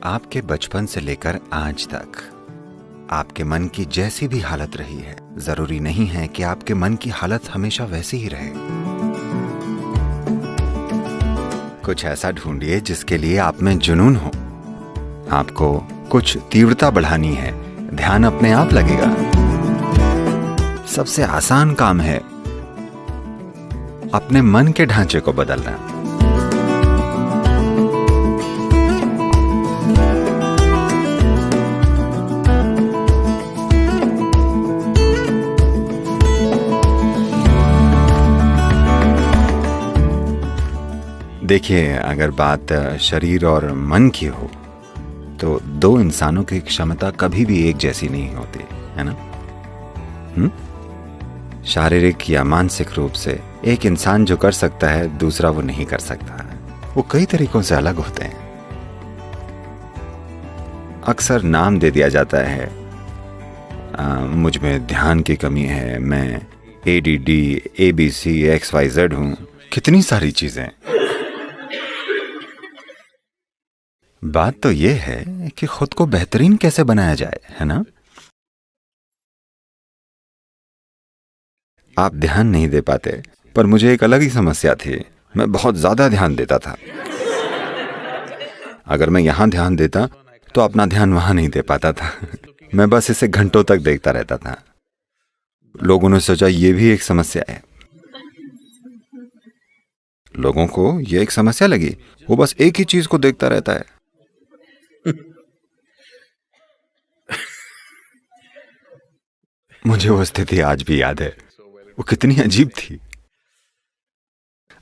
आपके बचपन से लेकर आज तक आपके मन की जैसी भी हालत रही है, जरूरी नहीं है कि आपके मन की हालत हमेशा वैसी ही रहे। कुछ ऐसा ढूंढिए जिसके लिए आप में जुनून हो। आपको कुछ तीव्रता बढ़ानी है, ध्यान अपने आप लगेगा। सबसे आसान काम है अपने मन के ढांचे को बदलना। देखिए, अगर बात शरीर और मन की हो तो दो इंसानों की क्षमता कभी भी एक जैसी नहीं होती, है ना? शारीरिक या मानसिक रूप से एक इंसान जो कर सकता है, दूसरा वो नहीं कर सकता। वो कई तरीकों से अलग होते हैं। अक्सर नाम दे दिया जाता है, मुझ में ध्यान की कमी है, मैं ADD, ABC, XYZ हूं, कितनी सारी चीजें। बात तो ये है कि खुद को बेहतरीन कैसे बनाया जाए, है ना? आप ध्यान नहीं दे पाते, पर मुझे एक अलग ही समस्या थी। मैं बहुत ज्यादा ध्यान देता था। अगर मैं यहां ध्यान देता तो अपना ध्यान वहां नहीं दे पाता था। मैं बस इसे घंटों तक देखता रहता था। लोगों ने सोचा ये भी एक समस्या है। लोगों को ये एक समस्या लगी, वो बस एक ही चीज को देखता रहता है। मुझे वो स्थिति आज भी याद है। वो कितनी अजीब थी।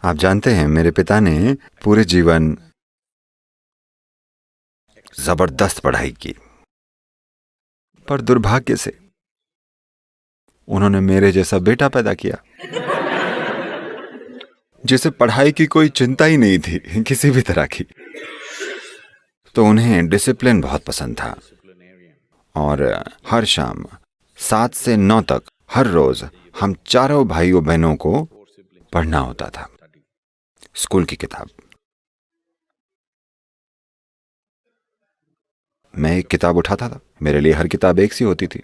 आप जानते हैं, मेरे पिता ने पूरे जीवन जबरदस्त पढ़ाई की, पर दुर्भाग्य से उन्होंने मेरे जैसा बेटा पैदा किया जिसे पढ़ाई की कोई चिंता ही नहीं थी, किसी भी तरह की। तो उन्हें डिसिप्लिन बहुत पसंद था और हर शाम 7 से 9 तक हर रोज हम चारों भाइयों बहनों को पढ़ना होता था, स्कूल की किताब। मैं एक किताब उठाता था, मेरे लिए हर किताब एक सी होती थी।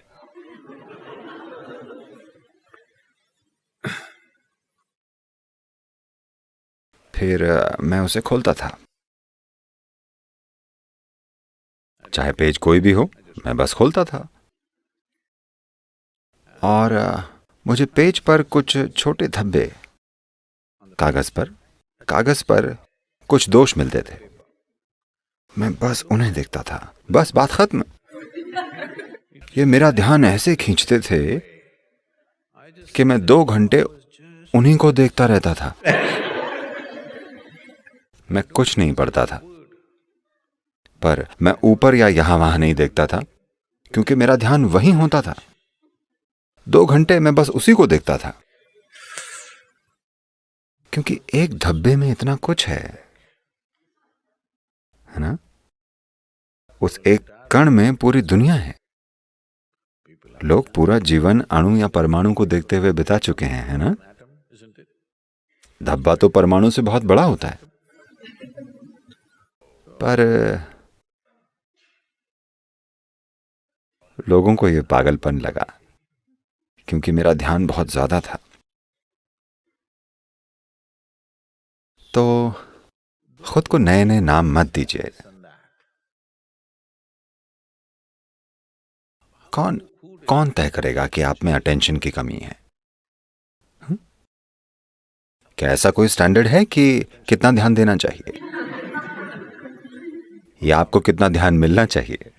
फिर मैं उसे खोलता था, चाहे पेज कोई भी हो, मैं बस खोलता था। और मुझे पेज पर कुछ छोटे धब्बे, कागज पर कुछ दोष मिलते थे। मैं बस उन्हें देखता था, बस बात खत्म। ये मेरा ध्यान ऐसे खींचते थे कि मैं 2 घंटे उन्हीं को देखता रहता था। मैं कुछ नहीं पढ़ता था, पर मैं ऊपर या यहां वहां नहीं देखता था, क्योंकि मेरा ध्यान वहीं होता था। 2 घंटे मैं बस उसी को देखता था, क्योंकि एक धब्बे में इतना कुछ है ना? उस एक कण में पूरी दुनिया है। लोग पूरा जीवन अणु या परमाणु को देखते हुए बिता चुके हैं, है ना? धब्बा तो परमाणु से बहुत बड़ा होता है, पर लोगों को यह पागलपन लगा, क्योंकि मेरा ध्यान बहुत ज्यादा था। तो खुद को नए नए नाम मत दीजिए। कौन तय करेगा कि आप में अटेंशन की कमी है? क्या ऐसा कोई स्टैंडर्ड है कि कितना ध्यान देना चाहिए, या आपको कितना ध्यान मिलना चाहिए?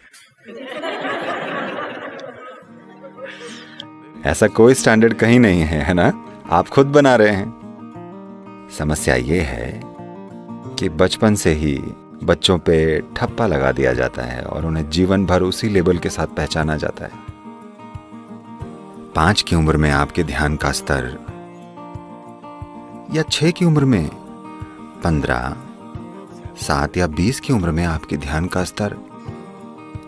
ऐसा कोई स्टैंडर्ड कहीं नहीं है ना? आप खुद बना रहे हैं। समस्या ये है कि बचपन से ही बच्चों पे ठप्पा लगा दिया जाता है और उन्हें जीवन भर उसी लेबल के साथ पहचाना जाता है। 5 की उम्र में आपके ध्यान का स्तर, या 6 की उम्र में 15, 7 या 20 की उम्र में आपके ध्यान का स्तर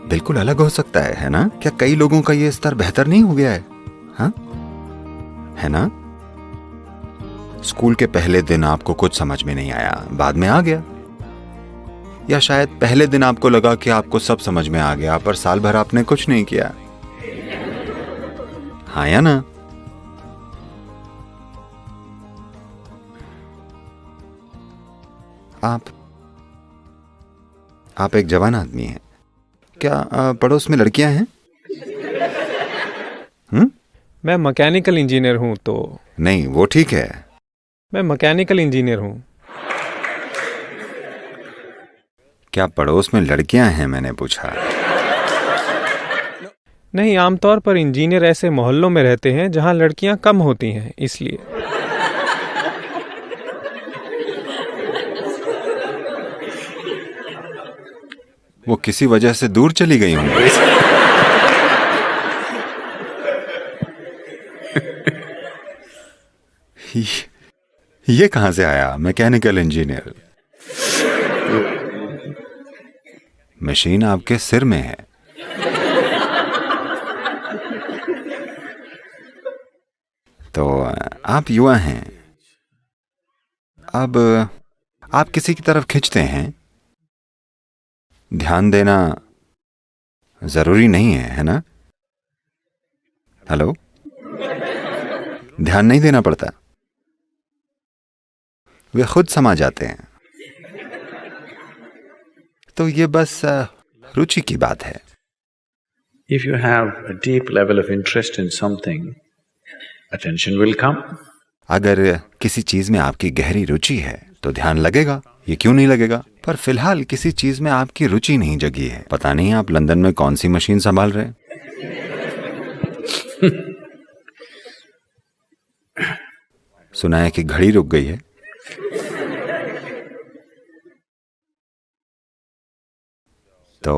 बिल्कुल अलग हो सकता है ना? क्या कई लोगों का यह स्तर बेहतर नहीं हो गया है? हाँ, है ना? स्कूल के पहले दिन आपको कुछ समझ में नहीं आया, बाद में आ गया। या शायद पहले दिन आपको लगा कि आपको सब समझ में आ गया, पर साल भर आपने कुछ नहीं किया। हाँ या ना? आप एक जवान आदमी हैं। क्या पड़ोस में लड़कियां हैं? मैं मैकेनिकल इंजीनियर हूं। तो नहीं, वो ठीक है। मैं मैकेनिकल इंजीनियर हूं। क्या पड़ोस में लड़कियां हैं, मैंने पूछा। नहीं, आमतौर पर इंजीनियर ऐसे मोहल्लों में रहते हैं जहां लड़कियां कम होती हैं, इसलिए। वो किसी वजह से दूर चली गई होंगी। ये कहां से आया मैकेनिकल इंजीनियर? मशीन आपके सिर में है। तो आप युवा हैं। अब आप किसी की तरफ खिंचते हैं। ध्यान देना जरूरी नहीं है ना? हेलो? ध्यान नहीं देना पड़ता, वे खुद समा जाते हैं। तो ये बस रुचि की बात है। If you have a deep level of interest in something, attention will come. अगर किसी चीज में आपकी गहरी रुचि है तो ध्यान लगेगा। ये क्यों नहीं लगेगा? पर फिलहाल किसी चीज में आपकी रुचि नहीं जगी है। पता नहीं आप लंदन में कौन सी मशीन संभाल रहे हैं। सुना है कि घड़ी रुक गई है। तो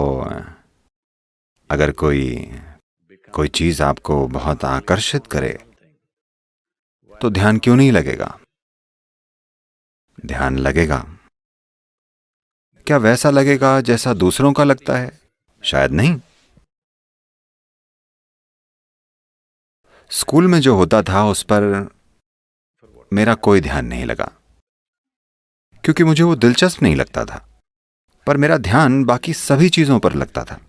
अगर कोई चीज आपको बहुत आकर्षित करे तो ध्यान क्यों नहीं लगेगा? ध्यान लगेगा। क्या वैसा लगेगा जैसा दूसरों का लगता है? शायद नहीं। स्कूल में जो होता था उस पर मेरा कोई ध्यान नहीं लगा, क्योंकि मुझे वो दिलचस्प नहीं लगता था। पर मेरा ध्यान बाकी सभी चीजों पर लगता था।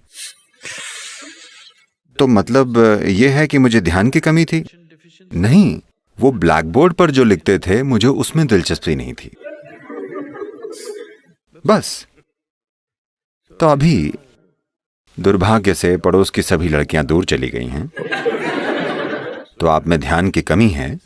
तो मतलब यह है कि मुझे ध्यान की कमी थी? नहीं, वो ब्लैक बोर्ड पर जो लिखते थे मुझे उसमें दिलचस्पी नहीं थी, बस। तो अभी दुर्भाग्य से पड़ोस की सभी लड़कियां दूर चली गई हैं। तो आप में ध्यान की कमी है।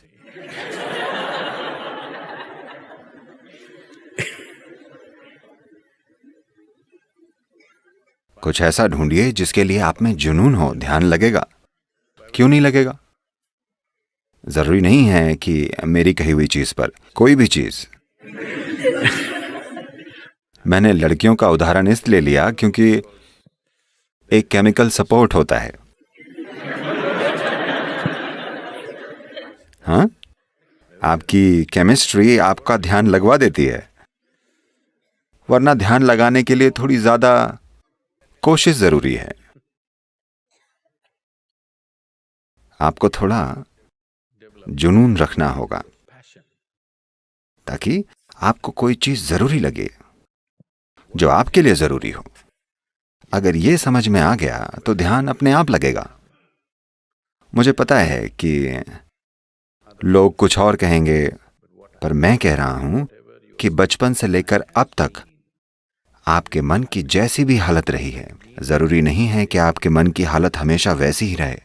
कुछ ऐसा ढूंढिए जिसके लिए आप में जुनून हो। ध्यान लगेगा। क्यों नहीं लगेगा? जरूरी नहीं है कि मेरी कही हुई चीज पर, कोई भी चीज। मैंने लड़कियों का उदाहरण इसलिए लिया क्योंकि एक केमिकल सपोर्ट होता है। हाँ, आपकी केमिस्ट्री आपका ध्यान लगवा देती है, वरना ध्यान लगाने के लिए थोड़ी ज्यादा कोशिश जरूरी है। आपको थोड़ा जुनून रखना होगा ताकि आपको कोई चीज जरूरी लगे जो आपके लिए जरूरी हो। अगर यह समझ में आ गया तो ध्यान अपने आप लगेगा। मुझे पता है कि लोग कुछ और कहेंगे, पर मैं कह रहा हूं कि बचपन से लेकर अब तक आपके मन की जैसी भी हालत रही है, जरूरी नहीं है कि आपके मन की हालत हमेशा वैसी ही रहे।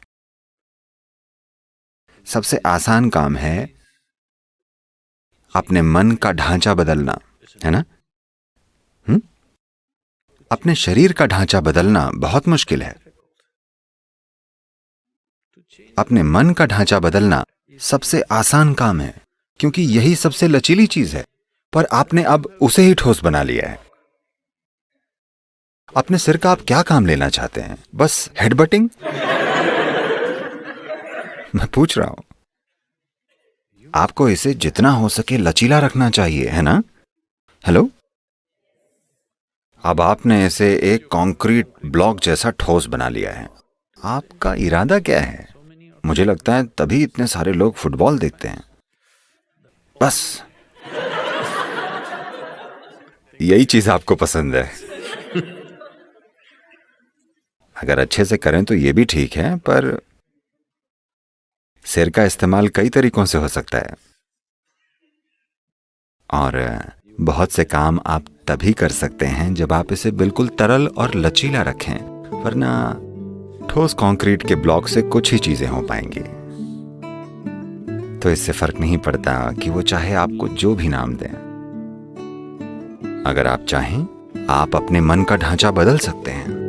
सबसे आसान काम है अपने मन का ढांचा बदलना, है ना? अपने शरीर का ढांचा बदलना बहुत मुश्किल है। अपने मन का ढांचा बदलना सबसे आसान काम है, क्योंकि यही सबसे लचीली चीज है। पर आपने अब उसे ही ठोस बना लिया है। अपने सिर का आप क्या काम लेना चाहते हैं? बस हेडबटिंग? मैं पूछ रहा हूं। आपको इसे जितना हो सके लचीला रखना चाहिए, है ना? हेलो? अब आपने इसे एक कंक्रीट ब्लॉक जैसा ठोस बना लिया है। आपका इरादा क्या है? मुझे लगता है तभी इतने सारे लोग फुटबॉल देखते हैं। बस यही चीज आपको पसंद है। अगर अच्छे से करें तो ये भी ठीक है, पर सिर का इस्तेमाल कई तरीकों से हो सकता है, और बहुत से काम आप तभी कर सकते हैं जब आप इसे बिल्कुल तरल और लचीला रखें, वरना ठोस कंक्रीट के ब्लॉक से कुछ ही चीजें हो पाएंगी। तो इससे फर्क नहीं पड़ता कि वो चाहे आपको जो भी नाम दें। अगर आप चाहें, आप अपने मन का ढांचा बदल सकते हैं।